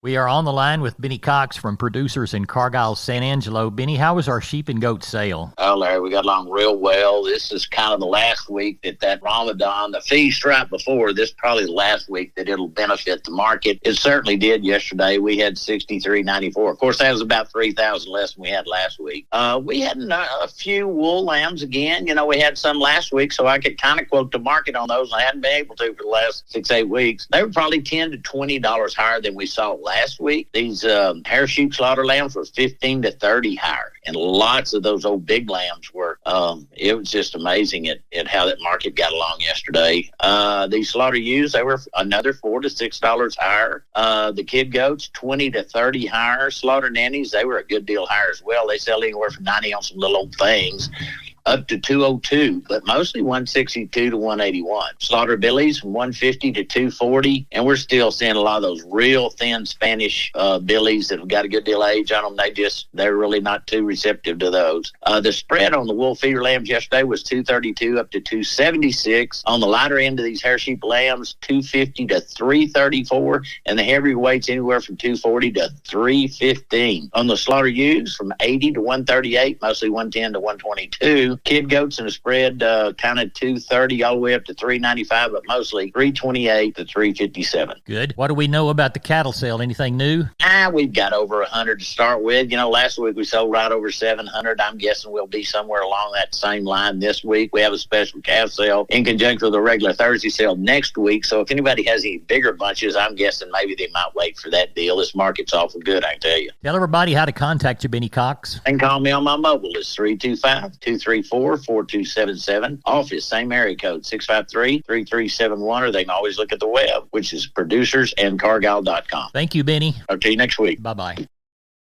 We are on the line with Benny Cox from Producers in Cargyle, San Angelo. Benny, how was our sheep and goat sale? Oh, Larry, we got along real well. This is kind of the last week that Ramadan, the feast right before, this probably the last week that it'll benefit the market. It certainly did yesterday. We had 63.94. Of course, that was about 3,000 less than we had last week. We had a few wool lambs again. You know, we had some last week, so I could kind of quote the market on those. I hadn't been able to for the last 6-8 weeks. They were probably $10 to $20 higher than we saw last week. These hair sheep slaughter lambs were 15 to 30 higher, and lots of those old big lambs were. It was just amazing at how that market got along yesterday. These slaughter ewes, they were another $4 to $6 higher. The kid goats, 20 to 30 higher. Slaughter nannies, they were a good deal higher as well. They sell anywhere from 90 on some little old things up to 202, but mostly 162 to 181. Slaughter billies from 150 to 240, and we're still seeing a lot of those real thin Spanish billies that have got a good deal of age on them. They're really not too receptive to those. The spread on the wool feeder lambs yesterday was 232 up to 276. On the lighter end of these hair sheep lambs, 250 to 334, and the heavyweights anywhere from 240 to 315. On the slaughter ewes, from 80 to 138, mostly 110 to 122. Kid goats in a spread kind of 230 all the way up to 395, but mostly 328 to 357. Good. What do we know about the cattle sale? Anything new? We've got over 100 to start with. You know, last week we sold right over 700. I'm guessing we'll be somewhere along that same line this week. We have a special calf sale in conjunction with a regular Thursday sale next week. So if anybody has any bigger bunches, I'm guessing maybe they might wait for that deal. This market's awful good, I can tell you. Tell everybody how to contact you, Benny Cox. They can call me on my mobile. It's 325-234-4277. Office, same area code, 653-3371, or they can always look at the web, which is producersandcargyle.com. Thank you, Benny. Talk to you next week. Bye-bye.